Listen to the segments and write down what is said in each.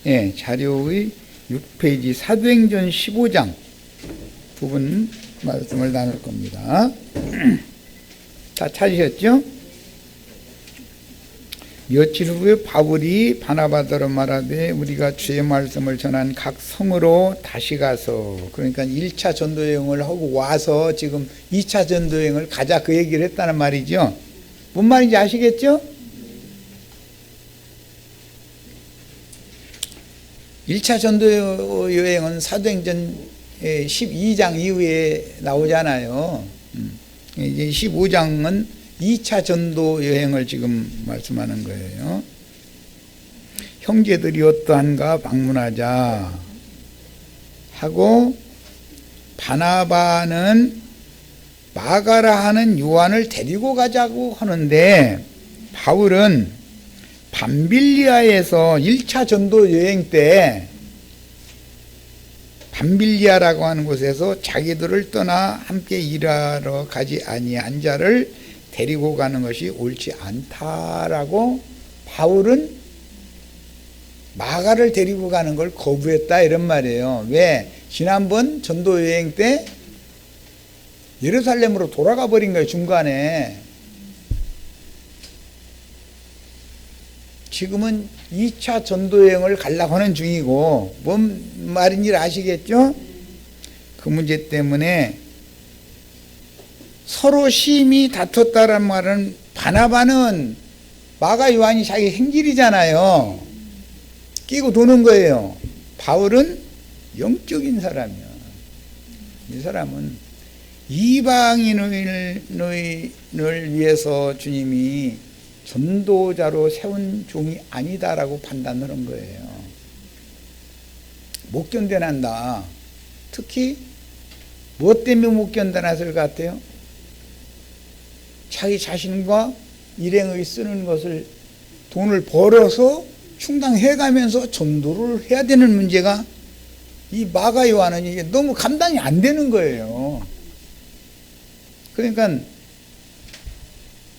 예, 자료의 6페이지 사도행전 15장 부분 말씀을 나눌 겁니다. 다 찾으셨죠? 며칠 후에 바울이 바나바더러 말하되 우리가 주의 말씀을 전한 각 성으로 다시 가서, 그러니까 1차 전도여행을 하고 와서 지금 2차 전도여행을 가자 그 얘기를 했다는 말이죠. 뭔 말인지 아시겠죠? 1차 전도여행은 사도행전 12장 이후에 나오잖아요. 이제 15장은 2차 전도 여행을 지금 말씀하는 거예요. 형제들이 어떠한가 방문하자 하고, 바나바는 마가라 하는 요한을 데리고 가자고 하는데, 바울은 밤빌리아에서 1차 전도 여행 때 밤빌리아라고 하는 곳에서 자기들을 떠나 함께 일하러 가지 아니한 자를 데리고 가는 것이 옳지 않다라고 바울은 마가를 데리고 가는 걸 거부했다 이런 말이에요. 왜? 지난번 전도 여행 때 예루살렘으로 돌아가 버린 거예요. 중간에. 지금은 2차 전도 여행을 가려고 하는 중이고, 뭔 말인지 아시겠죠? 그 문제 때문에 서로 심히 다퉜다란 말은, 바나바는 마가 요한이 자기 행길이잖아요. 끼고 도는 거예요. 바울은 영적인 사람이야. 이 사람은 이방인을 위해서 주님이 전도자로 세운 종이 아니다라고 판단을 한 거예요. 못 견뎌낸다. 특히 무엇 때문에 못 견뎌냈을 것 같아요? 자기 자신과 일행의 쓰는 것을, 돈을 벌어서 충당해가면서 전도를 해야 되는 문제가, 이 마가 요한은 이게 너무 감당이 안 되는 거예요. 그러니까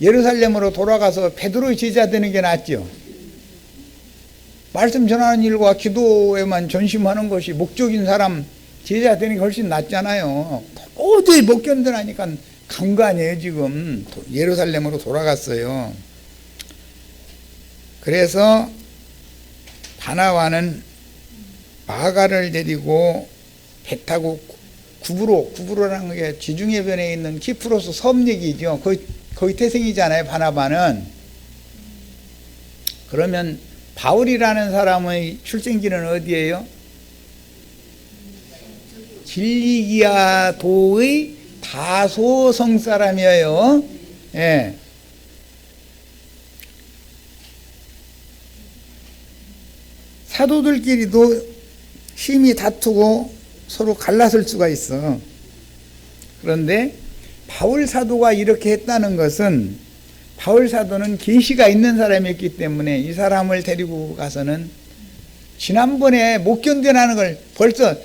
예루살렘으로 돌아가서 베드로의 제자 되는 게 낫죠. 말씀 전하는 일과 기도에만 전심하는 것이 목적인 사람 제자 되는 게 훨씬 낫잖아요. 도저히 못 견뎌하니까 간 거 아니에요. 지금 예루살렘으로 돌아갔어요. 그래서 바나바는 마가를 데리고 배 타고 구브로라는 게 지중해변에 있는 키프로스 섬 얘기죠. 거기 태생이잖아요. 바나바는. 그러면 바울이라는 사람의 출생지는 어디예요? 길리기아 도의 다소성 사람이에요. 예. 사도들끼리도 심히 다투고 서로 갈라설 수가 있어. 그런데 바울 사도가 이렇게 했다는 것은, 바울 사도는 계시가 있는 사람이었기 때문에 이 사람을 데리고 가서는 지난번에 못 견뎌내는 걸 벌써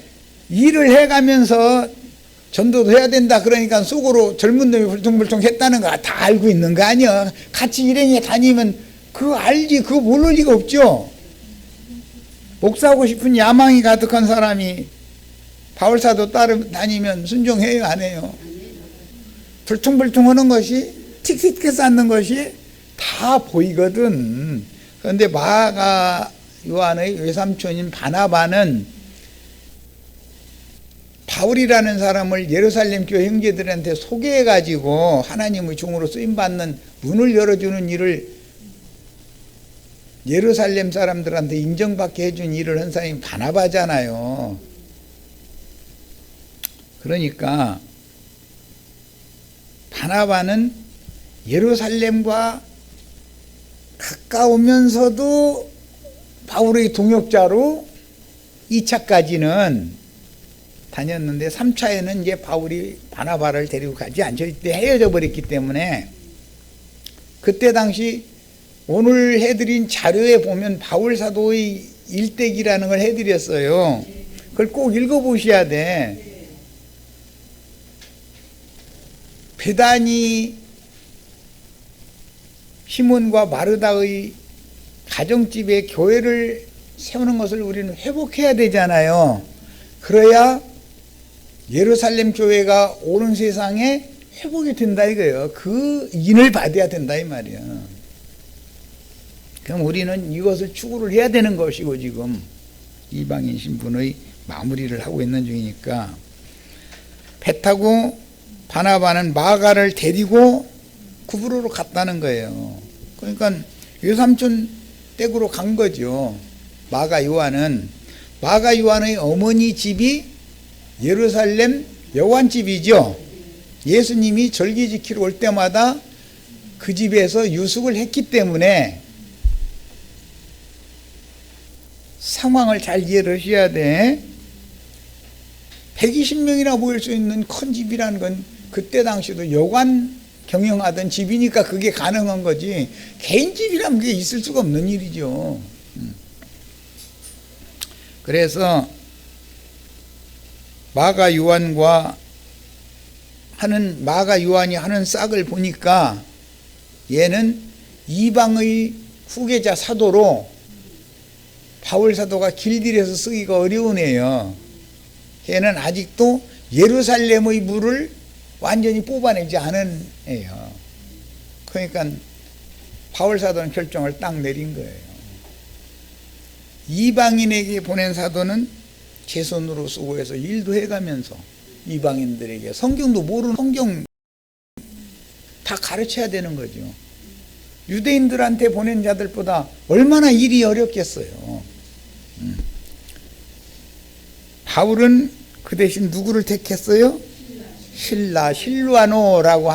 일을 해가면서 전도도 해야 된다 그러니까 속으로 젊은 놈이 불퉁불퉁 했다는 거 다 알고 있는 거 아니야. 같이 일행에 다니면 그거 알지. 그거 모를 리가 없죠. 목사하고 싶은 야망이 가득한 사람이 바울 사도 따라 다니면 순종해요, 안 해요? 불퉁불퉁 하는 것이, 틱틱해 쌓는 것이 다 보이거든. 그런데 마가 요한의 외삼촌인 바나바는 바울이라는 사람을 예루살렘 교회 형제들한테 소개해가지고 하나님의 종으로 쓰임받는 문을 열어주는 일을, 예루살렘 사람들한테 인정받게 해준 일을 한 사람이 바나바잖아요. 그러니까 바나바는 예루살렘과 가까우면서도 바울의 동역자로 2차까지는 다녔는데 3차에는 이제 바울이 바나바를 데리고 가지 않죠. 이때 헤어져 버렸기 때문에. 그때 당시 오늘 해드린 자료에 보면 바울 사도의 일대기라는 걸 해드렸어요. 그걸 꼭 읽어보셔야 돼. 베다니 시몬과 마르다의 가정집에 교회를 세우는 것을 우리는 회복해야 되잖아요. 그래야 예루살렘 교회가 오는 세상에 회복이 된다 이거예요. 그 인을 받아야 된다 이 말이야. 그럼 우리는 이것을 추구를 해야 되는 것이고 지금 이방인 신분의 마무리를 하고 있는 중이니까 배 타고 바나바는 마가를 데리고 구브로로 갔다는 거예요. 그러니까 외삼촌 댁으로 간 거죠. 마가 요한의 어머니 집이 예루살렘 여관집이죠. 예수님이 절기 지키러 올 때마다 그 집에서 유숙을 했기 때문에 상황을 잘 이해를 하셔야 돼. 120명이나 모일 수 있는 큰 집이라는 건 그때 당시도 여관 경영하던 집이니까 그게 가능한 거지 개인 집이라면 그게 있을 수가 없는 일이죠. 그래서 마가 요한이 하는 싹을 보니까 얘는 이방의 후계자 사도로 바울 사도가 길들여서 쓰기가 어려운 애예요. 걔는 아직도 예루살렘의 물을 완전히 뽑아내지 않은 애예요. 그러니까 바울 사도는 결정을 딱 내린 거예요. 이방인에게 보낸 사도는 제 손으로 쓰고 해서 일도 해가면서 이방인들에게 성경도 모르는 성경 다 가르쳐야 되는 거죠. 유대인들한테 보낸 자들보다 얼마나 일이 어렵겠어요. 바울은 그 대신 누구를 택했어요? 실바노스라고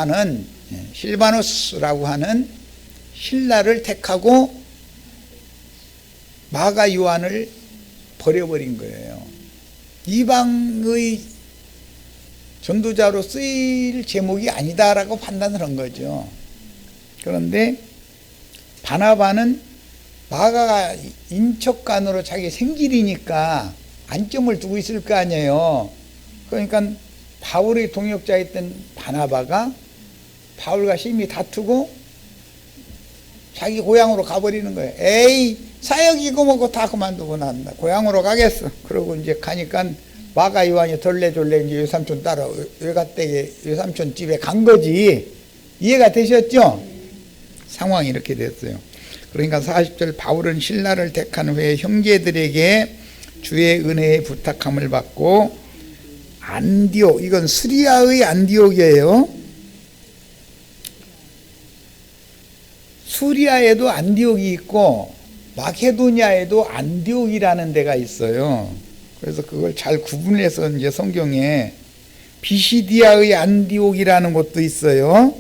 하는 신라를 택하고 마가 요한을 버려버린 거예요. 이방의 전도자로 쓰일 제목이 아니다라고 판단을 한 거죠. 그런데 바나바는 마가가 인척간으로 자기 생길이니까 안점을 두고 있을 거 아니에요. 그러니까 바울의 동역자였던 바나바가 바울과 심히 다투고 자기 고향으로 가버리는 거예요. 에이 사역이고 뭐고 다 그만두고 난다. 고향으로 가겠어. 그러고 이제 가니까 마가 요한이 덜레졸레 이제 외삼촌 따라 외갓댁에 외삼촌 집에 간 거지. 이해가 되셨죠? 상황이 이렇게 됐어요. 그러니까 40절 바울은 신라를 택한 후에 형제들에게 주의 은혜의 부탁함을 받고 안디옥, 이건 수리아의 안디옥이에요. 수리아에도 안디옥이 있고 마케도니아에도 안디옥이라는 데가 있어요. 그래서 그걸 잘 구분해서 이제 성경에 비시디아의 안디옥이라는 곳도 있어요.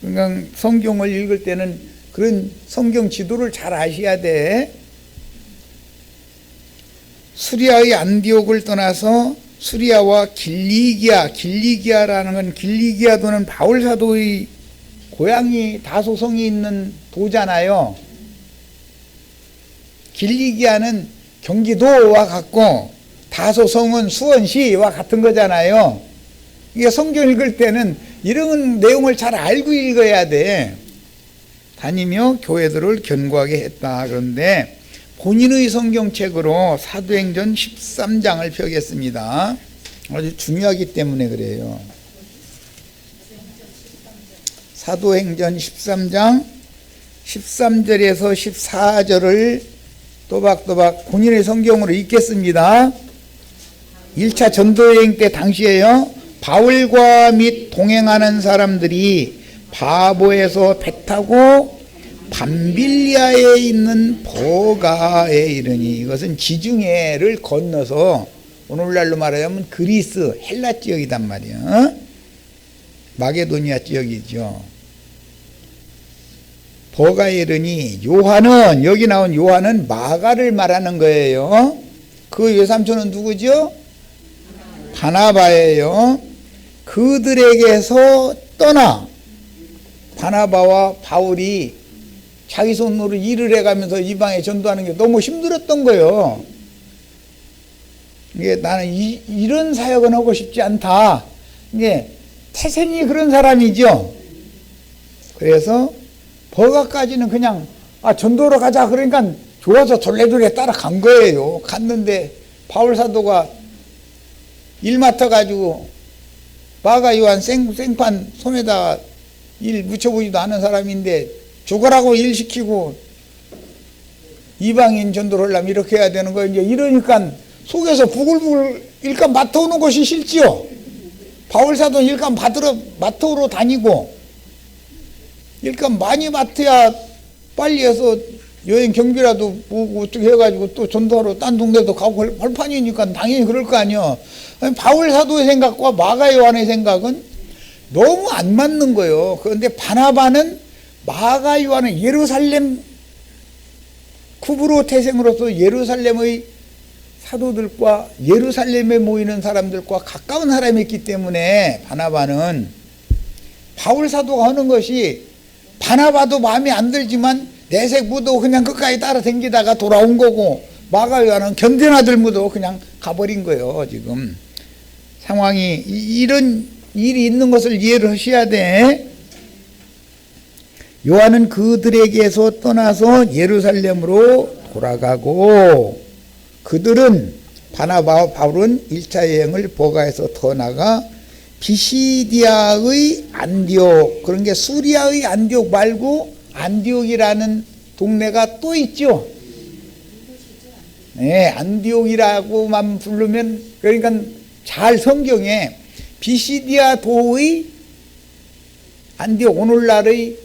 그러니까 성경을 읽을 때는 그런 성경 지도를 잘 아셔야 돼. 수리아의 안디옥을 떠나서 수리아와 길리기아라는 건 길리기아도는 바울 사도의 고향이 다소성이 있는 도잖아요. 길리기아는 경기도와 같고 다소성은 수원시와 같은 거잖아요. 이게 성경 읽을 때는 이런 내용을 잘 알고 읽어야 돼. 다니며 교회들을 견고하게 했다. 그런데 본인의 성경책으로 사도행전 13장을 펴겠습니다. 아주 중요하기 때문에 그래요. 사도행전 13장 13절에서 14절을 또박또박 본인의 성경으로 읽겠습니다. 1차 전도여행 때 당시에요. 바울과 및 동행하는 사람들이 바보에서 배 타고 밤빌리아에 있는 버가에 이르니, 이것은 지중해를 건너서 오늘날로 말하자면 그리스 헬라 지역이단 말이야. 마게도니아 지역이죠. 버가에 이르니 요한은, 여기 나온 요한은 마가를 말하는 거예요. 그 외삼촌은 누구죠? 바나바예요. 그들에게서 떠나 바나바와 바울이 자기 손으로 일을 해가면서 이방에 전도하는 게 너무 힘들었던 거예요. 이게 나는 이런 사역은 하고 싶지 않다. 이게 태생이 그런 사람이죠. 그래서 버가까지는 그냥 전도로 가자 그러니까 좋아서 졸래졸래 따라간 거예요. 갔는데 바울 사도가 일 맡아가지고 마가 요한 생판 손에다가 일 묻혀보지도 않은 사람인데 죽으라고 일 시키고 이방인 전도를 하려면 이렇게 해야 되는 거예요. 이제 이러니까 속에서 부글부글 일감 맡아오는 것이 싫지요. 바울 사도 일감 맡으러 다니고 일감 많이 맡아야 빨리 해서 여행 경비라도 뭐 어떻게 해가지고 또 전도하러 딴 동네도 가고 할 판이니까 당연히 그럴 거 아니야. 바울 사도의 생각과 마가 요한의 생각은 너무 안 맞는 거예요. 그런데 바나바는 마가 요한은 예루살렘 쿠브로 태생으로서 예루살렘의 사도들과 예루살렘에 모이는 사람들과 가까운 사람이었기 때문에 바나바는 바울 사도가 하는 것이 바나바도 마음에 안 들지만 내색 묻어 그냥 끝까지 따라다니다가 돌아온 거고 마가 요한은 견된 아들 묻어 그냥 가버린 거예요. 지금 상황이 이런 일이 있는 것을 이해를 하셔야 돼. 요한은 그들에게서 떠나서 예루살렘으로 돌아가고 그들은 바나바와 바울은 1차 여행을 버가에서 더 나가 비시디아의 안디옥, 그런 게 수리아의 안디옥 말고 안디옥이라는 동네가 또 있죠. 네, 안디옥이라고만 부르면 그러니까 잘 성경에 비시디아 도의 안디옥, 오늘날의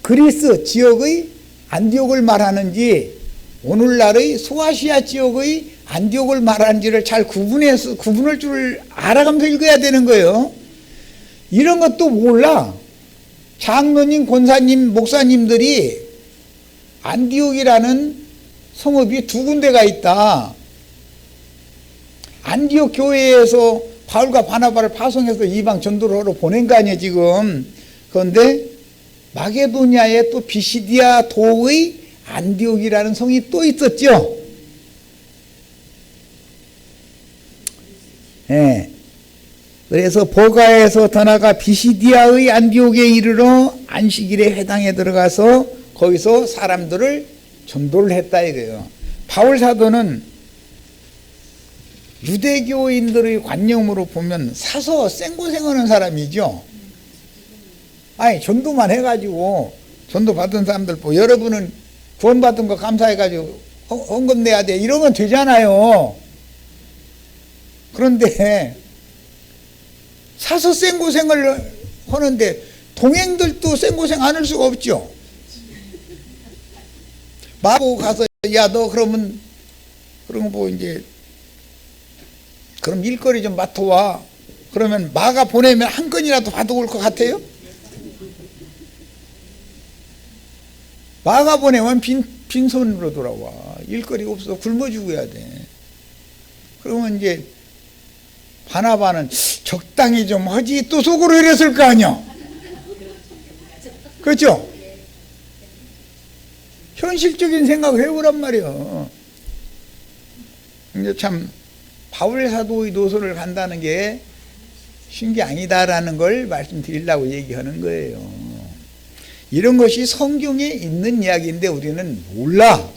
그리스 지역의 안디옥을 말하는지 오늘날의 소아시아 지역의 안디옥을 말하는지를 잘 구분할 줄 알아가면서 읽어야 되는 거예요. 이런 것도 몰라. 장로님, 권사님, 목사님들이 안디옥이라는 성읍이 두 군데가 있다. 안디옥 교회에서 바울과 바나바를 파송해서 이방 전도를 하러 보낸 거 아니에요 지금. 그런데 마게도니아에 또 비시디아 도의 안디옥이라는 성이 또 있었죠. 네. 그래서 버가에서 더 나가 비시디아의 안디옥에 이르러 안식일에 회당에 들어가서 거기서 사람들을 전도를 했다 이거예요. 바울 사도는 유대교인들의 관념으로 보면 사서 생고생하는 사람이죠. 아니 전도만 해가지고 전도 받은 사람들 뭐 여러분은 구원받은 거 감사해가지고 헌금 내야 돼 이러면 되잖아요. 그런데 사서 생고생을 하는데 동행들도 생고생 안 할 수가 없죠. 마고 가서 야 너 그러면 뭐 이제 그럼 일거리 좀 맡아와. 그러면 마가 보내면 한 건이라도 받아올 것 같아요? 마가 보내면 빈손으로 돌아와. 일거리 없어. 굶어 죽어야 돼. 그러면 이제 바나바는 적당히 좀 하지 또 속으로 이랬을 거 아니야. 그렇죠? 현실적인 생각을 해보란 말이야. 이제 참 바울 사도의 노선을 간다는 게 쉬운 게 아니다라는 걸 말씀드리려고 얘기하는 거예요. 이런 것이 성경에 있는 이야기인데 우리는 몰라.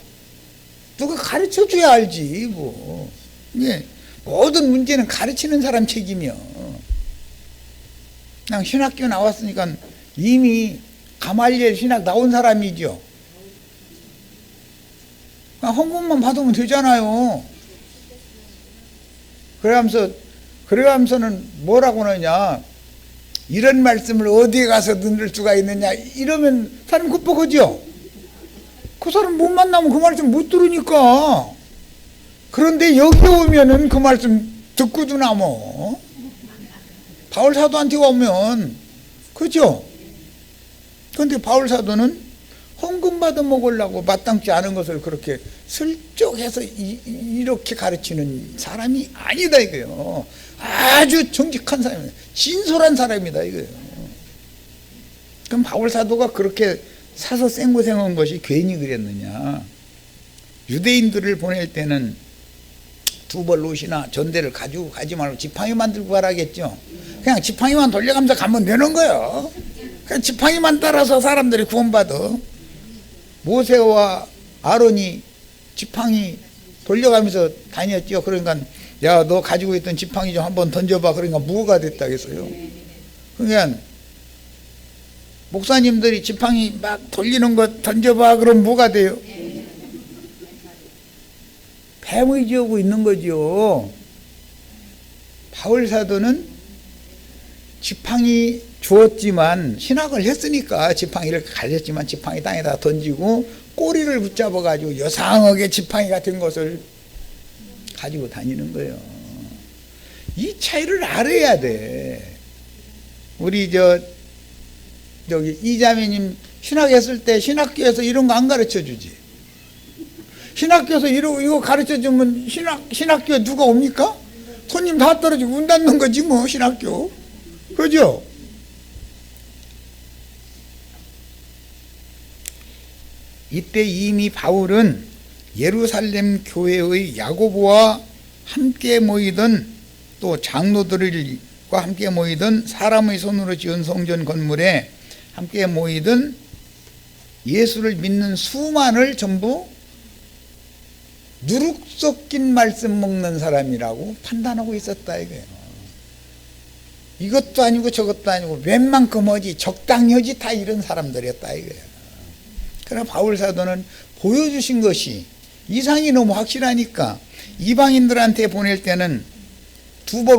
누가 가르쳐 줘야 알지 뭐. 예. 모든 문제는 가르치는 사람 책임이야. 그냥 신학교 나왔으니까 이미 가말리엘 신학 나온 사람이죠. 그냥 헌금만 받으면 되잖아요. 그래가면서는 뭐라고 하느냐, 이런 말씀을 어디에 가서 듣을 수가 있느냐 이러면 사람 급박하죠. 그 사람 못 만나면 그 말씀 못 들으니까. 그런데 여기 오면은 그 말씀 듣고도 남어. 바울 사도한테 오면 그죠? 그런데 바울 사도는 헌금 받아 먹으려고 마땅치 않은 것을 그렇게 슬쩍 해서 이렇게 가르치는 사람이 아니다 이거예요. 아주 정직한 사람이다. 진솔한 사람이다 이거예요. 그럼 바울 사도가 그렇게 사서 생고생한 것이 괜히 그랬느냐. 유대인들을 보낼 때는 두 벌 옷이나 전대를 가지고 가지 말고 지팡이만 들고 가라겠죠. 그냥 지팡이만 돌려가면서 가면 되는 거예요. 그냥 지팡이만 따라서 사람들이 구원받아. 모세와 아론이 지팡이 돌려가면서 다녔죠. 그러니까 야, 너 가지고 있던 지팡이 좀 한번 던져봐. 그러니까 무가 됐다겠어요. 그러니까 목사님들이 지팡이 막 돌리는 거 던져봐. 그럼 뭐가 돼요? 뱀의 지어고 있는 거죠. 바울 사도는 지팡이 주었지만 신학을 했으니까 지팡이를 가졌지만 지팡이 땅에다 던지고 꼬리를 붙잡아 가지고 여상하게 지팡이 같은 것을 가지고 다니는 거예요. 이 차이를 알아야 돼. 우리 저기 이자매님 신학했을 때 신학교에서 이런 거 안 가르쳐 주지. 신학교에서 이거 가르쳐 주면 신학교에 누가 옵니까? 손님 다 떨어지고 문 닫는 거지 뭐 신학교. 그죠? 이때 이미 바울은 예루살렘 교회의 야고보와 함께 모이던 또 장로들과 함께 모이던 사람의 손으로 지은 성전 건물에 함께 모이던 예수를 믿는 수만을 전부 누룩 섞인 말씀 먹는 사람이라고 판단하고 있었다 이거예요. 이것도 아니고 저것도 아니고 웬만큼 하지 적당히 하지 다 이런 사람들이었다 이거예요. 그러나 바울 사도는 보여주신 것이 이상이 너무 확실하니까 이방인들한테 보낼 때는 두 벌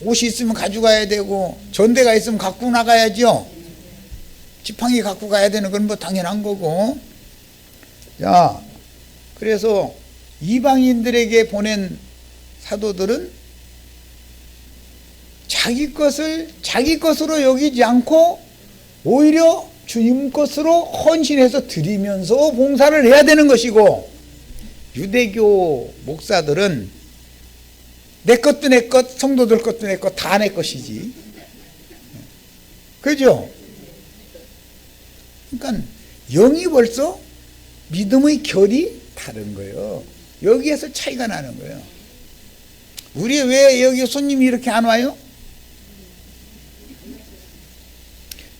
옷이 있으면 가져가야 되고 전대가 있으면 갖고 나가야죠. 지팡이 갖고 가야 되는 건 뭐 당연한 거고. 자, 그래서 이방인들에게 보낸 사도들은 자기 것으로 여기지 않고 오히려 주님 것으로 헌신해서 드리면서 봉사를 해야 되는 것이고, 유대교 목사들은 내 것도 내 것, 성도들 것도 내 것, 다 내 것이지. 그죠? 그러니까 영이 벌써 믿음의 결이 다른 거예요. 여기에서 차이가 나는 거예요. 우리 왜 여기 손님이 이렇게 안 와요?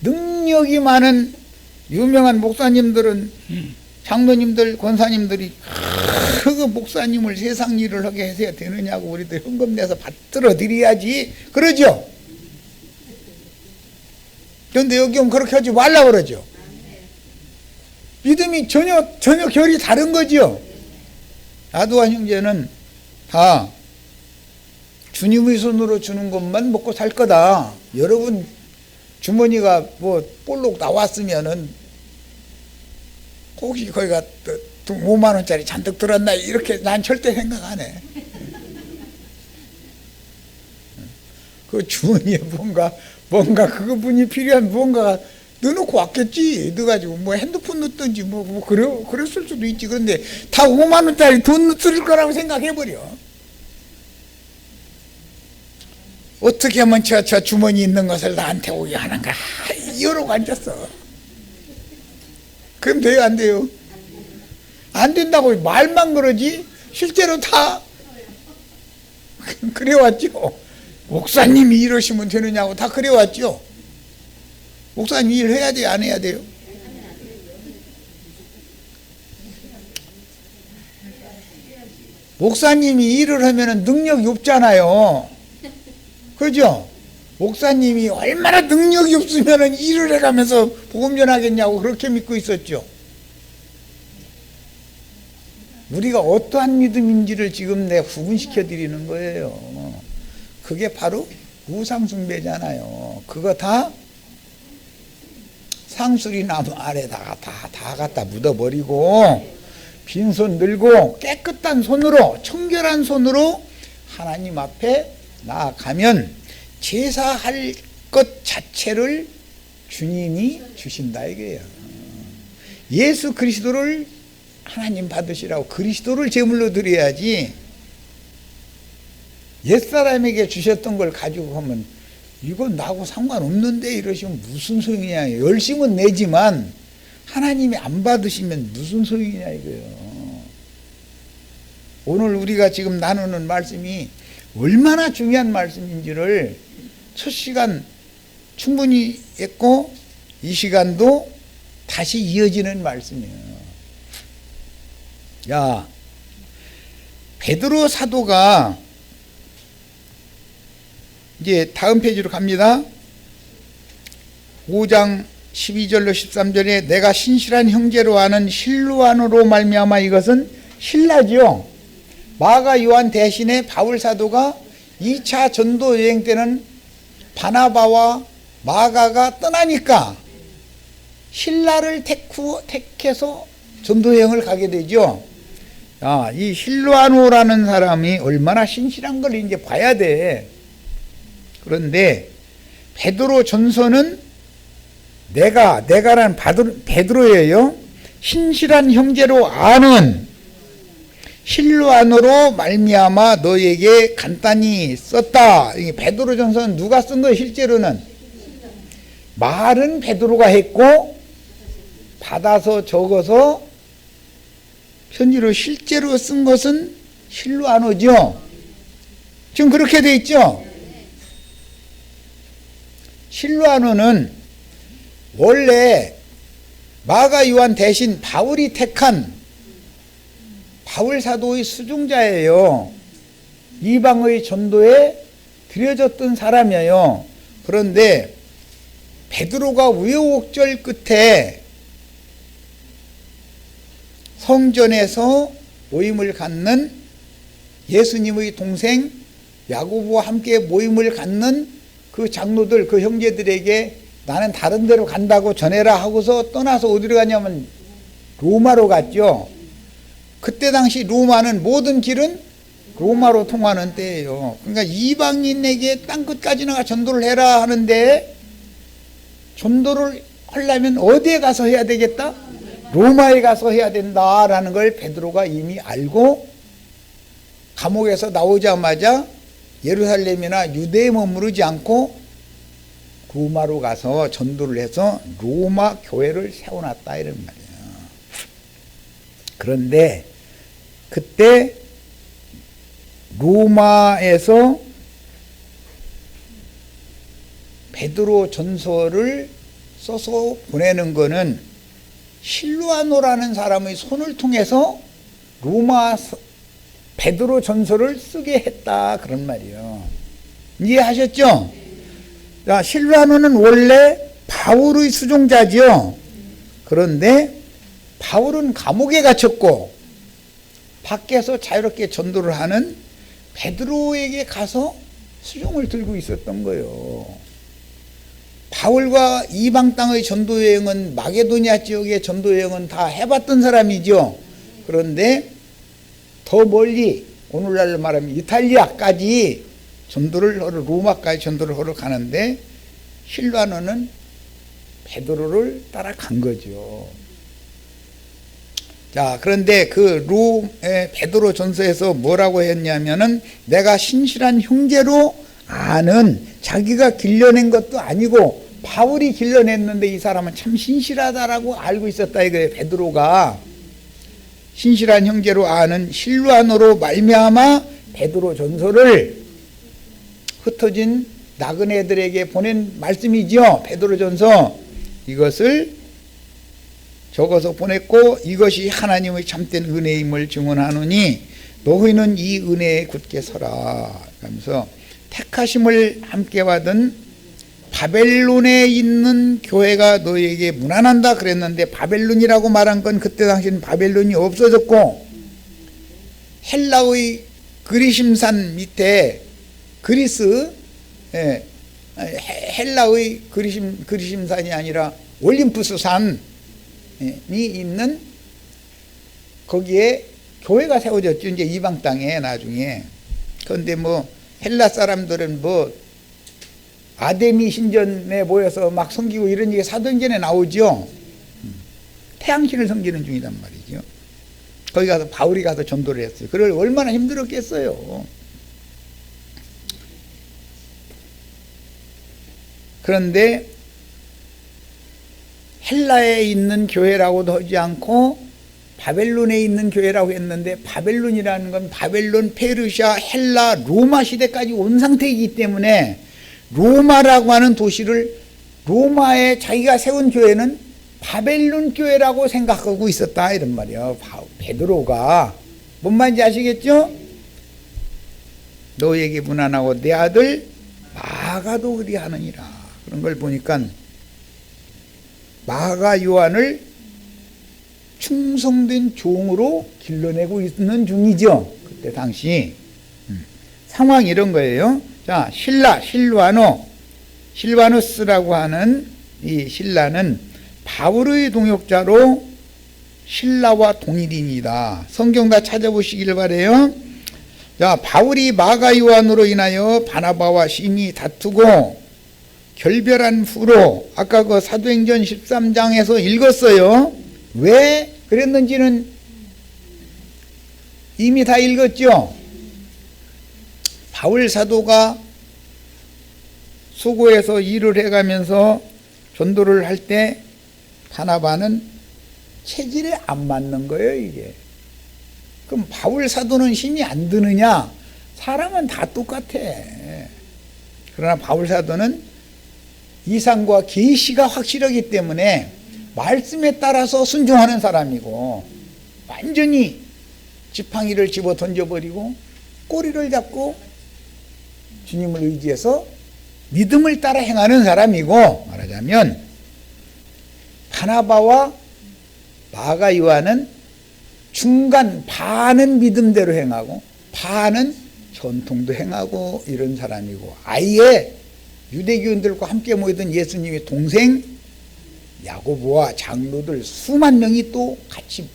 능력이 많은 유명한 목사님들은 장로님들, 권사님들이 그 목사님을 세상 일을 하게 해야 되느냐고 우리도 현금 내서 받들어 드려야지 그러죠. 그런데 여기 오면 그렇게 하지 말라고 그러죠. 믿음이 전혀 결이 다른 거죠. 나도와 형제는 다 주님의 손으로 주는 것만 먹고 살 거다. 여러분 주머니가 뭐 볼록 나왔으면은 혹시 거기가 5만 원짜리 잔뜩 들었나 이렇게 난 절대 생각 안 해. 그 주머니에 뭔가 그분이 필요한 뭔가가 넣어놓고 왔겠지. 넣어가지고 뭐 핸드폰 넣든지 뭐 그랬을 수도 있지. 그런데 다 5만 원짜리 돈 넣을 거라고 생각해버려. 어떻게 하면 저 주머니 있는 것을 나한테 오게 하는가 이러고 앉았어. 그럼 돼요 안 돼요? 안 된다고 말만 그러지 실제로 다 그래왔죠. 목사님이 이러시면 되느냐고 다 그래왔죠. 목사님 일 해야 돼요 안 해야 돼요? 목사님이 일을 하면 능력이 없잖아요. 그죠? 목사님이 얼마나 능력이 없으면 일을 해가면서 복음 전하겠냐고 그렇게 믿고 있었죠. 우리가 어떠한 믿음인지를 지금 내가 구분시켜 드리는 거예요. 그게 바로 우상숭배잖아요. 그거 다 상수리 나무 아래다가 다 갖다 묻어버리고 빈손 들고 깨끗한 손으로 청결한 손으로 하나님 앞에 나아가면 제사할 것 자체를 주님이 주신다 이거예요. 예수 그리스도를 하나님 받으시라고 그리스도를 제물로 드려야지 옛사람에게 주셨던 걸 가지고 하면 이건 나하고 상관없는데 이러시면 무슨 소용이냐. 열심은 내지만 하나님이 안 받으시면 무슨 소용이냐 이거예요. 오늘 우리가 지금 나누는 말씀이 얼마나 중요한 말씀인지를 첫 시간 충분히 했고 이 시간도 다시 이어지는 말씀이에요. 자, 베드로 사도가 이제 다음 페이지로 갑니다. 5장 12절로 13절에 내가 신실한 형제로 아는 실루안으로 말미암아, 이것은 신라죠. 마가 요한 대신에 바울 사도가 2차 전도 여행 때는 바나바와 마가가 떠나니까 신라를 택해서 전도 여행을 가게 되죠. 이 실루아노라는 사람이 얼마나 신실한 걸 이제 봐야 돼. 그런데 베드로 전서는 내가란 베드로예요. 신실한 형제로 아는 실루안으로 말미암아 너에게 간단히 썼다. 베드로 전서는 누가 쓴 거예요? 실제로는 말은 베드로가 했고 받아서 적어서 편지로 실제로 쓴 것은 실루아노죠. 지금 그렇게 돼 있죠. 실루아노는 원래 마가 요한 대신 바울이 택한 바울 사도의 수종자예요. 이방의 전도에 들여졌던 사람이에요. 그런데 베드로가 우여곡절 끝에 성전에서 모임을 갖는 예수님의 동생 야고보와 함께 모임을 갖는 그 장로들, 그 형제들에게 나는 다른 데로 간다고 전해라 하고서 떠나서 어디로 가냐면 로마로 갔죠. 그때 당시 로마는 모든 길은 로마로 통하는 때예요. 그러니까 이방인에게 땅끝까지 나가 전도를 해라 하는데, 전도를 하려면 어디에 가서 해야 되겠다? 로마에 가서 해야 된다라는 걸 베드로가 이미 알고 감옥에서 나오자마자 예루살렘이나 유대에 머무르지 않고 로마로 가서 전도를 해서 로마 교회를 세워놨다, 이런 말이에요. 그런데 그때 로마에서 베드로 전서를 써서 보내는 거는 실루아노라는 사람의 손을 통해서 로마 베드로 전서를 쓰게 했다, 그런 말이에요. 이해하셨죠? 자, 실루아노는 원래 바울의 수종자지요. 그런데 바울은 감옥에 갇혔고 밖에서 자유롭게 전도를 하는 베드로에게 가서 수종을 들고 있었던 거예요. 바울과 이방 땅의 전도 여행은, 마게도니아 지역의 전도 여행은 다 해봤던 사람이죠. 그런데 더 멀리, 오늘날로 말하면 이탈리아까지 전도를 하러, 로마까지 전도를 하러 가는데 실루아노는 베드로를 따라간 거죠. 자, 그런데 그 베드로 전서에서 뭐라고 했냐면은, 내가 신실한 형제로 아는, 자기가 길러낸 것도 아니고 바울이 길러냈는데 이 사람은 참 신실하다라고 알고 있었다 이거예요. 베드로가 신실한 형제로 아는 실루아노로 말미암아 베드로 전서를 흩어진 나그네들에게 보낸 말씀이죠. 베드로 전서, 이것을 적어서 보냈고, 이것이 하나님의 참된 은혜임을 증언하노니 너희는 이 은혜에 굳게 서라 하면서, 택하심을 함께 받은 바벨론에 있는 교회가 너희에게 문안한다 그랬는데, 바벨론이라고 말한 건 그때 당시는 바벨론이 없어졌고 헬라의 그리심산 밑에 그리스, 헬라의 그리심산이 아니라 올림푸스 산이 있는 거기에 교회가 세워졌죠. 이제 이방 땅에 나중에. 그런데 헬라 사람들은 아데미 신전에 모여서 막 섬기고 이런 얘기 사도행전에 나오죠. 태양신을 섬기는 중이란 말이죠. 거기 가서 바울이 가서 전도를 했어요. 그걸 얼마나 힘들었겠어요. 그런데 헬라에 있는 교회라고도 하지 않고 바벨론에 있는 교회라고 했는데, 바벨론이라는 건 바벨론, 페르시아, 헬라, 로마 시대까지 온 상태이기 때문에 로마라고 하는 도시를, 로마에 자기가 세운 교회는 바벨론 교회라고 생각하고 있었다 이런 말이에요. 베드로가 뭔 말인지 아시겠죠? 너에게 분한하고 내 아들 마가도 그리하느니라. 그런 걸 보니까 마가 요한을 충성된 종으로 길러내고 있는 중이죠. 그때 당시 상황이 이런 거예요. 자, 실바누스라고 하는 이 신라는 바울의 동역자로 신라와 동일인이다. 성경 다 찾아보시길 바래요. 자, 바울이 마가 요한으로 인하여 바나바와 심히 다투고 결별한 후로 아까 그 사도행전 13장에서 읽었어요. 왜 그랬는지는 이미 다 읽었죠. 바울 사도가 수고해서 일을 해가면서 전도를 할 때 바나바는 체질에 안 맞는 거예요, 이게. 그럼 바울 사도는 힘이 안 드느냐? 사람은 다 똑같아. 그러나 바울 사도는 이상과 계시가 확실하기 때문에 말씀에 따라서 순종하는 사람이고, 완전히 지팡이를 집어 던져버리고 꼬리를 잡고 주님을 의지해서 믿음을 따라 행하는 사람이고, 말하자면 바나바와 마가 요한은 중간 반은 믿음대로 행하고 반은 전통도 행하고 이런 사람이고, 아예 유대교인들과 함께 모이던 예수님의 동생 야고보와 장로들 수만 명이 또 같이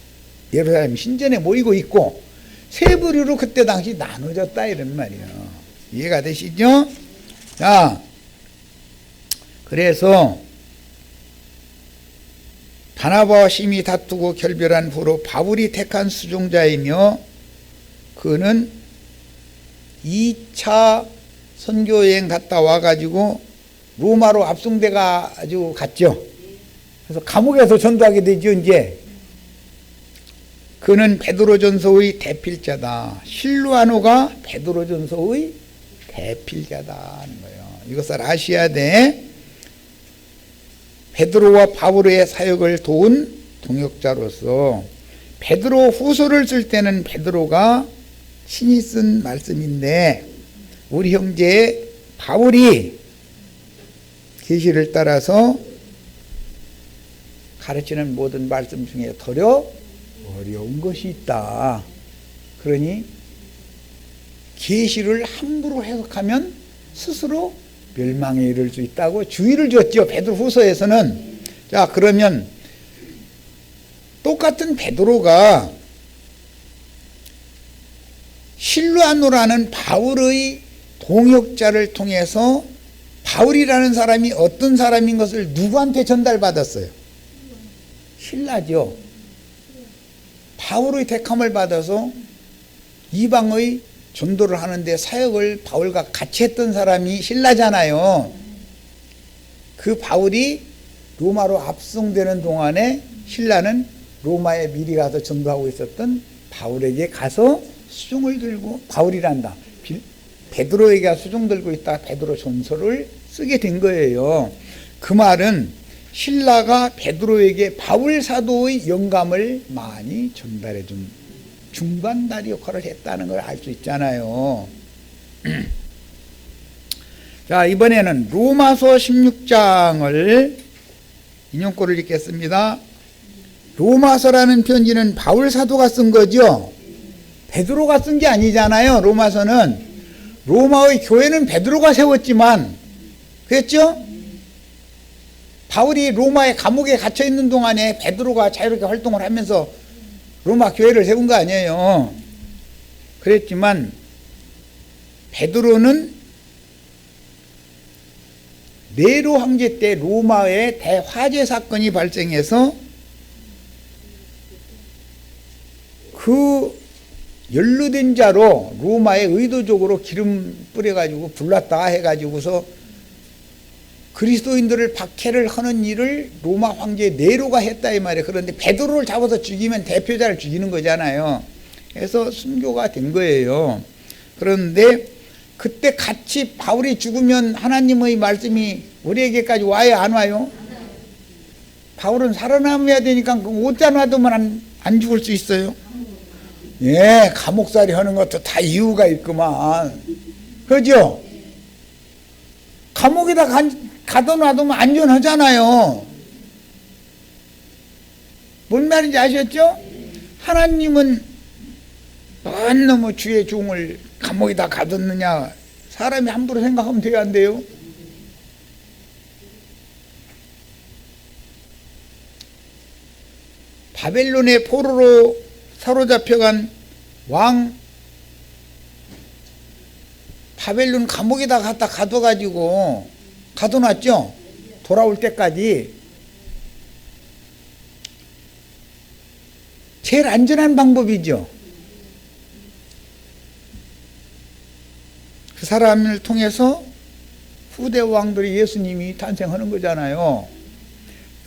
예루살렘 신전에 모이고 있고 세 부류로 그때 당시 나눠졌다 이런 말이에요. 이해가 되시죠? 자, 그래서 바나바와 심히 다투고 결별한 후로 바울이 택한 수종자이며 그는 2차 선교여행 갔다 와가지고 로마로 압송돼 가지고 갔죠. 그래서 감옥에서 전도하게 되죠. 이제 그는 베드로전서의 대필자다. 실루아노가 베드로전서의 대필자다 하는 거예요. 이것을 아셔야 돼. 베드로와 바울의 사역을 도운 동역자로서 베드로 후서를 쓸 때는 베드로가 친히 쓴 말씀인데 우리 형제 바울이 계시를 따라서 가르치는 모든 말씀 중에 더 어려운 것이 있다. 그러니 계시를 함부로 해석하면 스스로 멸망에 이를 수 있다고 주의를 줬죠. 베드로 후서에서는. 자, 그러면 똑같은 베드로가 실루아노라는 바울의 동역자를 통해서 바울이라는 사람이 어떤 사람인 것을 누구한테 전달받았어요? 신라죠. 바울의 택함을 받아서 이방의 전도를 하는데 사역을 바울과 같이 했던 사람이 신라잖아요. 그 바울이 로마로 압송되는 동안에 신라는 로마에 미리 가서 전도하고 있었던 바울에게 가서 수종을 들고, 바울이란다, 베드로에게 수종 들고 있다가 베드로 전서를 쓰게 된 거예요. 그 말은 신라가 베드로에게 바울 사도의 영감을 많이 전달해 준 중간다리 역할을 했다는 걸 알 수 있잖아요. 자, 이번에는 로마서 16장을 인용꼴을 읽겠습니다. 로마서라는 편지는 바울 사도가 쓴 거죠. 베드로가 쓴 게 아니잖아요. 로마서는 로마의 교회는 베드로가 세웠지만, 그랬죠? 바울이 로마의 감옥에 갇혀 있는 동안에 베드로가 자유롭게 활동을 하면서 로마 교회를 세운 거 아니에요. 그랬지만 베드로는 네로 황제 때 로마에 대화재 사건이 발생해서 그 연루된 자로 로마에 의도적으로 기름 뿌려가지고 불났다 해가지고서 그리스도인들을 박해를 하는 일을 로마 황제 네로가 했다 이 말이에요. 그런데 베드로를 잡아서 죽이면 대표자를 죽이는 거잖아요. 그래서 순교가 된 거예요. 그런데 그때 같이 바울이 죽으면 하나님의 말씀이 우리에게까지 와요, 안 와요? 바울은 살아남아야 되니까 어디다 놔두면 안 죽을 수 있어요? 예, 감옥살이 하는 것도 다 이유가 있구만. 그죠? 감옥에다 가둬 놔두면 안전하잖아요. 뭔 말인지 아셨죠? 하나님은 뭔 놈의 주의 종을 감옥에다 가뒀느냐, 사람이 함부로 생각하면 돼요, 안 돼요? 바벨론의 포로로 사로잡혀간 왕, 바벨론 감옥에다 갖다 가둬가지고 가둬놨죠? 돌아올 때까지. 제일 안전한 방법이죠. 그 사람을 통해서 후대 왕들이 예수님이 탄생하는 거잖아요.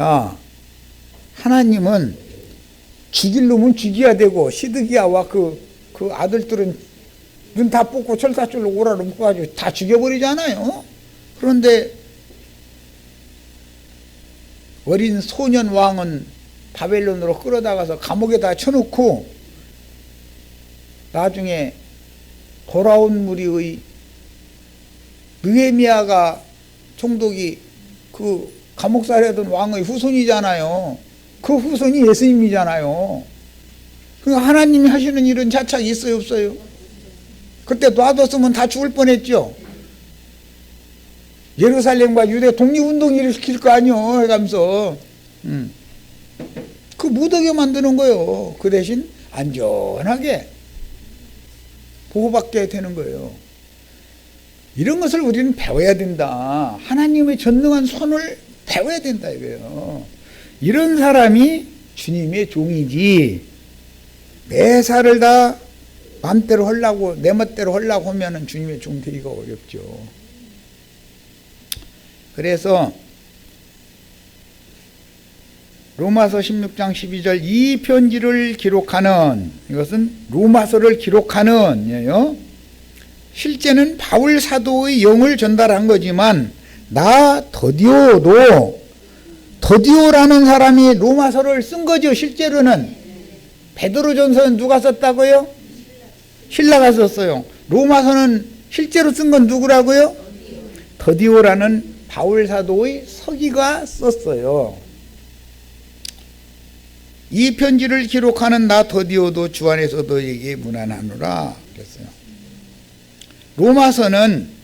야, 하나님은 죽일 놈은 죽여야 되고, 시드기야와 그 아들들은 눈 다 뽑고 철사줄로 오라로 묶어가지고 다 죽여버리잖아요. 그런데 어린 소년 왕은 바벨론으로 끌어다가서 감옥에다 쳐놓고, 나중에 돌아온 무리의 느헤미야가 총독이 그 감옥살이하던 왕의 후손이잖아요. 그 후손이 예수님이잖아요. 그러니까 하나님이 하시는 일은 차착 있어요, 없어요? 그때 놔뒀으면 다 죽을 뻔했죠. 예루살렘과 유대 독립운동 일으킬 거 아니요 해가면서 그 못하게 만드는 거예요. 그 대신 안전하게 보호받게 되는 거예요. 이런 것을 우리는 배워야 된다. 하나님의 전능한 손을 배워야 된다 이거예요. 이런 사람이 주님의 종이지, 내 살을 다 맘대로 하려고, 내 멋대로 하려고 하면은 주님의 종 되기가 어렵죠. 그래서 로마서 16장 12절, 이 편지를 기록하는, 이것은 로마서를 기록하는 예요. 실제는 바울 사도의 영을 전달한 거지만, 나 더디오라는 사람이 로마서를 쓴 거죠. 실제로는 베드로전서는 누가 썼다고요? 신라가 썼어요. 로마서는 실제로 쓴 건 누구라고요? 더디오라는 바울 사도의 서기가 썼어요. 이 편지를 기록하는 나 더디오도 주 안에서 너에게 문안하노라 그랬어요. 로마서는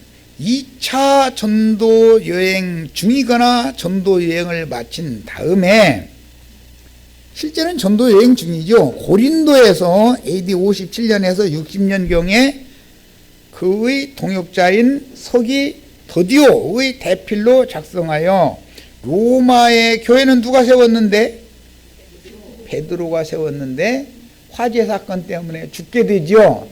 2차 전도 여행 중이거나 전도 여행을 마친 다음에, 실제는 전도 여행 중이죠. 고린도에서 AD 57년에서 60년경에 그의 동역자인 서기 더디오의 대필로 작성하여 로마의 교회는 누가 세웠는데? 베드로가 세웠는데 화재 사건 때문에 죽게 되죠.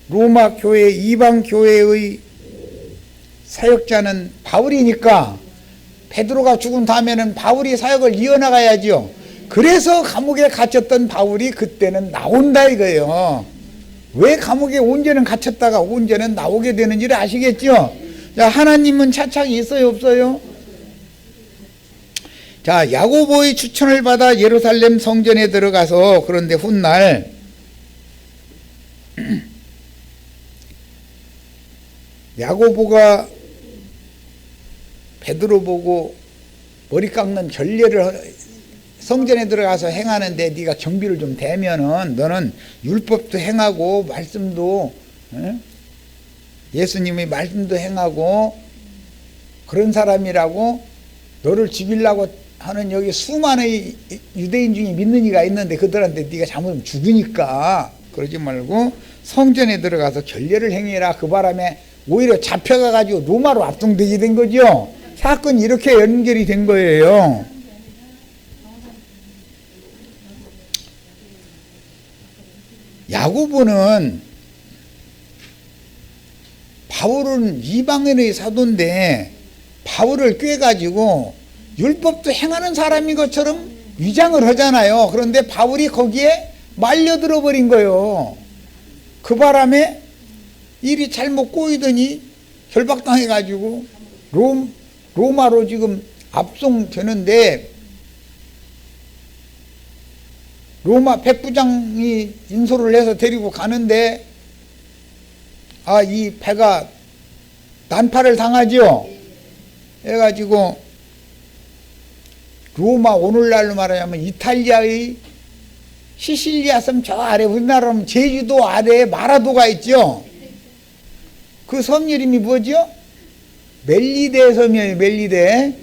로마 교회, 이방 교회의 사역자는 바울이니까 베드로가 죽은 다음에는 바울이 사역을 이어나가야죠. 그래서 감옥에 갇혔던 바울이 그때는 나온다 이거예요. 왜 감옥에 온전은 갇혔다가 온전은 나오게 되는지를 아시겠죠? 자, 하나님은 차착이 있어요, 없어요? 자, 야고보의 추천을 받아 예루살렘 성전에 들어가서, 그런데 훗날 야고보가 베드로 보고 머리 깎는 전례를 성전에 들어가서 행하는데, 네가 경비를 좀 대면은 너는 율법도 행하고 말씀도, 예수님의 말씀도 행하고 그런 사람이라고, 너를 죽이려고 하는 여기 수많은 유대인 중에 믿는 이가 있는데 그들한테 네가 잘못하면 죽으니까 그러지 말고 성전에 들어가서 결례를 행해라. 그 바람에 오히려 잡혀가가지고 로마로 압송되게 된 거죠. 사건이 이렇게 연결이 된 거예요. 야고보는, 바울은 이방인의 사도인데 바울을 꾀가지고 율법도 행하는 사람인 것처럼 위장을 하잖아요. 그런데 바울이 거기에 말려들어 버린 거예요. 그 바람에 일이 잘못 꼬이더니 결박당해가지고 로마로 지금 압송되는데 로마 백부장이 인솔을 해서 데리고 가는데 이 배가 난파를 당하죠. 해가지고 로마, 오늘날로 말하자면 이탈리아의 시실리아 섬 저 아래, 우리나라는 제주도 아래에 마라도가 있죠. 그 섬 이름이 뭐죠? 멜리데 섬이에요. 멜리데.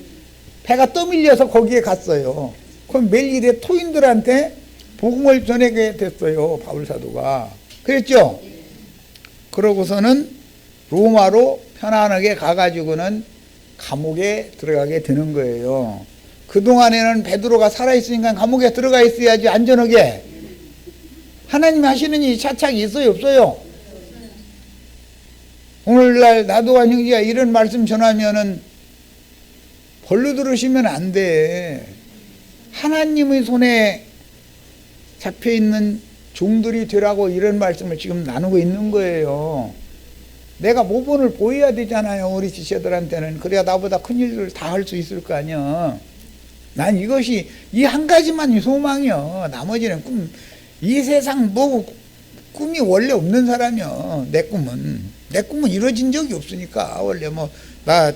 배가 떠밀려서 거기에 갔어요. 그럼 멜리데 토인들한테 복음을 전하게 됐어요. 바울사도가. 그랬죠? 그러고서는 로마로 편안하게 가가지고는 감옥에 들어가게 되는 거예요. 그동안에는 베드로가 살아있으니까 감옥에 들어가 있어야지 안전하게. 하나님이 하시는 일이 차착이 있어요, 없어요? 오늘날 나도한 형제가 이런 말씀 전하면은 벌로 들으시면 안 돼. 하나님의 손에 잡혀있는 종들이 되라고 이런 말씀을 지금 나누고 있는 거예요. 내가 모본을 보여야 되잖아요, 우리 지체들한테는. 그래야 나보다 큰 일을 다 할 수 있을 거 아니야. 난 이것이 이 한 가지만이 소망이요. 나머지는 이 세상 꿈이 원래 없는 사람이요. 내 꿈은 이루어진 적이 없으니까. 원래 나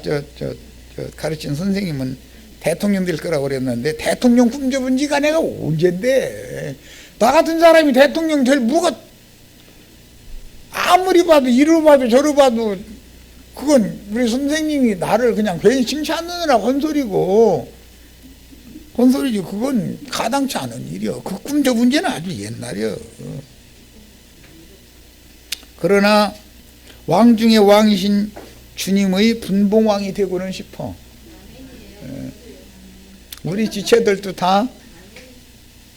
가르친 선생님은 대통령 될 거라고 그랬는데 대통령 꿈져본 지가 내가 언젠데. 나 같은 사람이 대통령 될 뭐가 아무리 봐도 이로 봐도 저로 봐도 그건 우리 선생님이 나를 그냥 괜히 칭찬하느라 혼소리지. 그건 가당치 않은 일이요. 그 꿈져본 지는 아주 옛날이요. 그러나 왕 중에 왕이신 주님의 분봉왕이 되고는 싶어. 우리 지체들도 다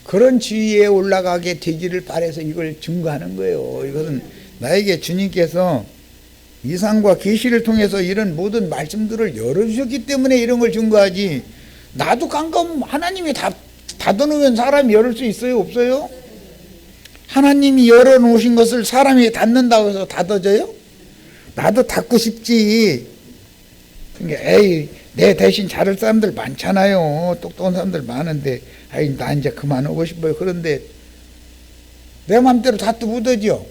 그런 지위에 올라가게 되기를 바라서 이걸 증거하는 거예요. 이것은 나에게 주님께서 이상과 계시를 통해서 이런 모든 말씀들을 열어주셨기 때문에 이런 걸 증거하지. 나도 깜깜 하나님이 닫아놓으면 사람이 열을 수 있어요, 없어요? 하나님이 열어놓으신 것을 사람이 닫는다고 해서 닫아져요? 나도 닫고 싶지. 그러니까 내 대신 자를 사람들 많잖아요. 똑똑한 사람들 많은데 나 이제 그만하고 싶어요. 그런데 내 맘대로 닫도 못하죠.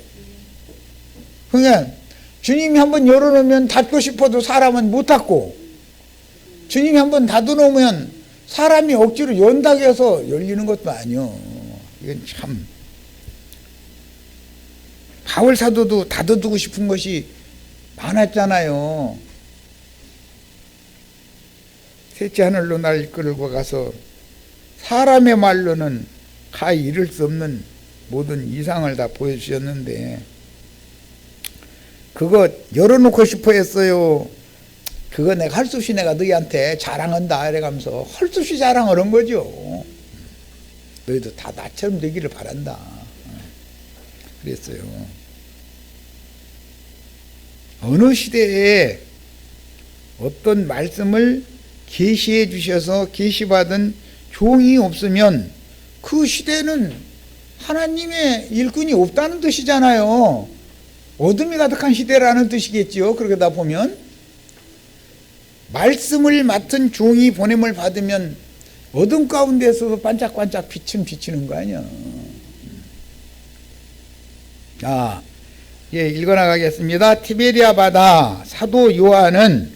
그러니까 주님이 한번 열어놓으면 닫고 싶어도 사람은 못 닫고, 주님이 한번 닫아놓으면 사람이 억지로 연다고 해서 열리는 것도 아니요. 이건 참, 바울 사도도 닫아두고 싶은 것이 많았잖아요. 셋째 하늘로 날 이끌고 가서 사람의 말로는 가 이룰 수 없는 모든 이상을 다 보여주셨는데 그거 열어놓고 싶어 했어요. 그거 내가 할 수 없이 내가 너희한테 자랑한다 이래가면서 할 수 없이 자랑을 한 거죠. 너희도 다 나처럼 되기를 바란다 그랬어요. 어느 시대에 어떤 말씀을 계시해 주셔서 계시받은 종이 없으면 그 시대는 하나님의 일꾼이 없다는 뜻이잖아요. 어둠이 가득한 시대라는 뜻이겠지요. 그러다 보면 말씀을 맡은 종이 보냄을 받으면 어둠 가운데서도 반짝반짝 빛은 비치는 거 아니야. 읽어나가겠습니다. 티베리아 바다 사도 요한은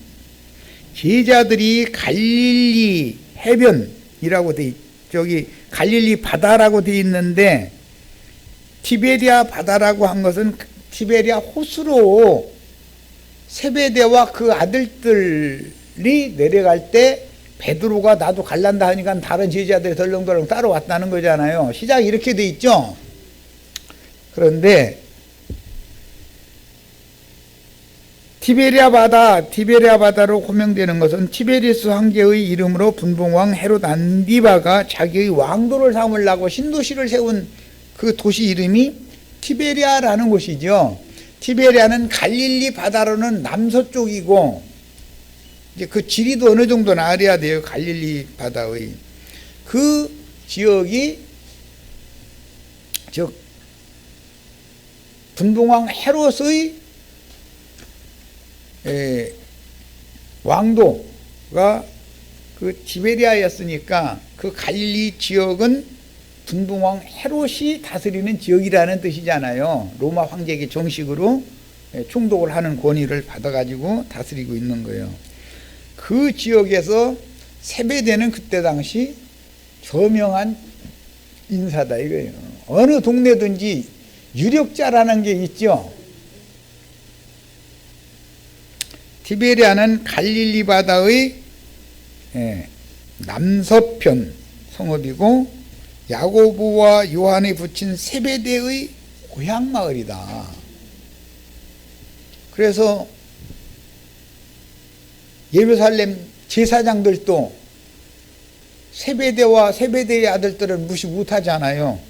제자들이 갈릴리 해변이라고 저기 갈릴리 바다라고 돼 있는데 티베리아 바다라고 한 것은 티베리아 호수로 세베대와 그 아들들이 내려갈 때 베드로가 나도 갈란다 하니까 다른 제자들이 덜렁덜렁 따라왔다는 거잖아요. 시작이 이렇게 돼 있죠. 그런데 티베리아 바다로 호명되는 것은 티베리스 황제의 이름으로 분봉왕 헤롯 안디바가 자기의 왕도를 삼으려고 신도시를 세운 그 도시 이름이 티베리아라는 곳이죠. 티베리아는 갈릴리 바다로는 남서쪽이고 이제 그 지리도 어느 정도는 알아야 돼요. 갈릴리 바다의 그 지역이 즉 분봉왕 헤롯의 왕도가 그 티베리아였으니까 그 갈릴리 지역은 분봉왕 헤롯이 다스리는 지역이라는 뜻이잖아요. 로마 황제에게 정식으로 총독을 하는 권위를 받아가지고 다스리고 있는 거예요. 그 지역에서 세베대는 그때 당시 저명한 인사다 이거예요. 어느 동네든지 유력자라는 게 있죠. 티베리아는 갈릴리 바다의 남서편 성읍이고 야고보와 요한이 붙인 세베대의 고향 마을이다. 그래서 예루살렘 제사장들도 세베대와 세베대의 아들들을 무시 못하잖아요.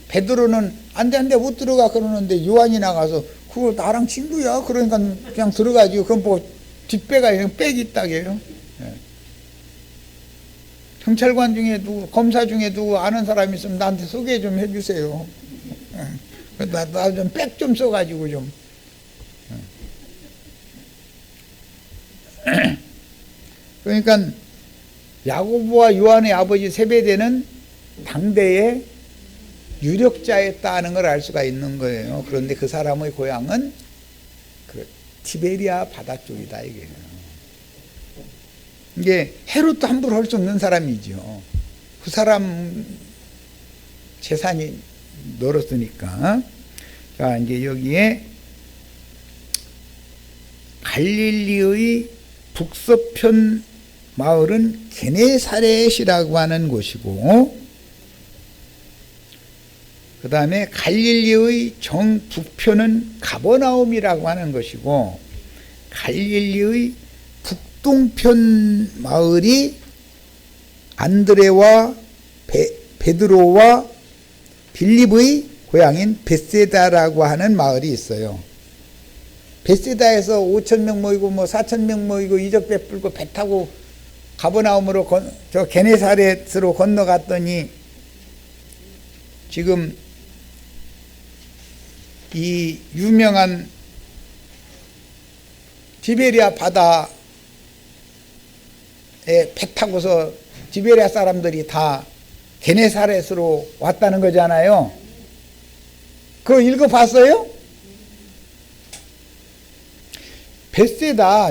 베드로는 안돼 못 들어가 그러는데 요한이 나가서 그거 나랑 친구야 그러니까 그냥 들어가지고 그럼 뭐 뒷배가 빽이 있다게요. 경찰관 중에 누구 검사 중에 누구 아는 사람이 있으면 나한테 소개 좀 해주세요. 나 좀 빽 좀 써가지고 좀. 그러니까 야고보와 요한의 아버지 세베대는 당대의 유력자였다는 걸 알 수가 있는 거예요. 그런데 그 사람의 고향은 그 티베리아 바다 쪽이다 이게. 이게 헤롯도 함부로 할 수 없는 사람이죠. 그 사람 재산이 넓었으니까. 자, 이제 여기에 갈릴리의 북서편 마을은 게네사렛이라고 하는 곳이고, 그 다음에 갈릴리의 정북편은 가버나움이라고 하는 것이고, 갈릴리의 북동편 마을이 안드레와 베드로와 빌립의 고향인 벳세다라고 하는 마을이 있어요. 벳세다에서 5,000명 모이고 4,000명 모이고 이적 베풀고 배 타고 가버나움으로 저 게네사렛으로 건너갔더니 지금 이 유명한 티베리아 바다에 배 타고서 티베리아 사람들이 다 게네사렛으로 왔다는 거잖아요. 그거 읽어봤어요? 벳세다,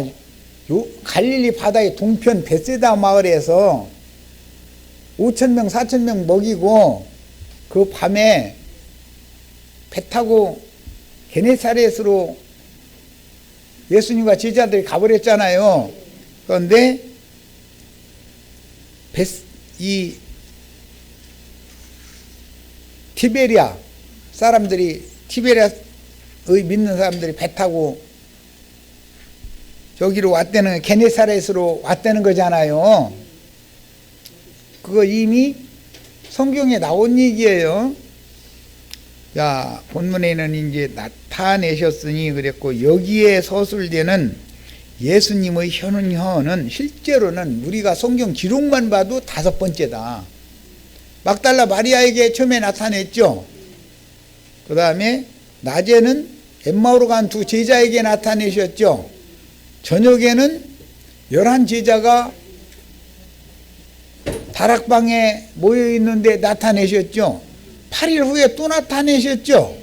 갈릴리 바다의 동편 벳세다 마을에서 5,000명, 4,000명 먹이고 그 밤에 배 타고 게네사렛으로 예수님과 제자들이 가버렸잖아요. 그런데 이 티베리아 사람들이, 티베리아의 믿는 사람들이 배 타고 저기로 왔다는, 게네사렛으로 왔다는 거잖아요. 그거 이미 성경에 나온 얘기예요. 자, 본문에는 이제 나타내셨으니 그랬고, 여기에 서술되는 예수님의 현은 실제로는 우리가 성경 기록만 봐도 5번째다. 막달라 마리아에게 처음에 나타냈죠. 그 다음에 낮에는 엠마오로 간 두 제자에게 나타내셨죠. 저녁에는 11 제자가 다락방에 모여 있는데 나타내셨죠. 8일 후에 또 나타내셨죠.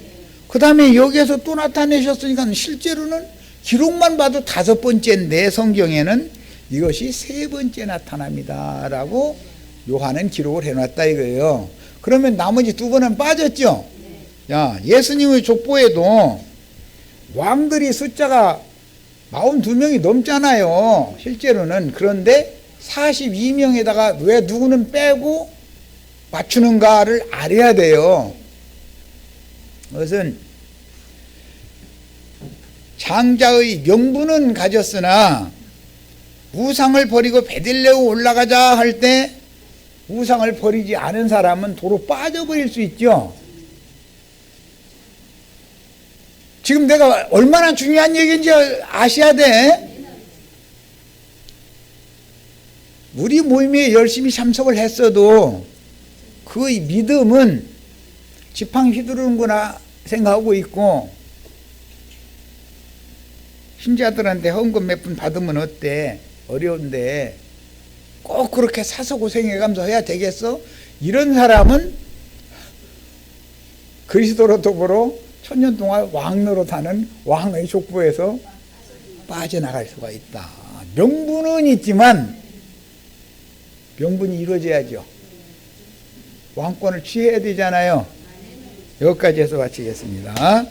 그 다음에 여기에서 또 나타내셨으니까 실제로는 기록만 봐도 5번째인데 성경에는 이것이 3번째 나타납니다 라고 요한은 기록을 해놨다 이거예요. 그러면 나머지 2번은 빠졌죠. 야, 예수님의 족보에도 왕들이 숫자가 42명이 넘잖아요 실제로는. 그런데 42명에다가 왜 누구는 빼고 맞추는가를 알아야 돼요. 그것은 장자의 명분은 가졌으나 우상을 버리고 베들레헴 올라가자 할 때 우상을 버리지 않은 사람은 도로 빠져버릴 수 있죠. 지금 내가 얼마나 중요한 얘기인지 아셔야 돼. 우리 모임에 열심히 참석을 했어도 그 믿음은 지팡이 휘두르는구나 생각하고 있고, 신자들한테 헌금 몇 푼 받으면 어때? 어려운데 꼭 그렇게 사서 고생해가면서 해야 되겠어? 이런 사람은 그리스도로 더불어 천년 동안 왕 노릇하는 왕의 족보에서 빠져나갈 수가 있다. 명분은 있지만 명분이 이루어져야죠. 왕권을 취해야 되잖아요. 여기까지 해서 마치겠습니다.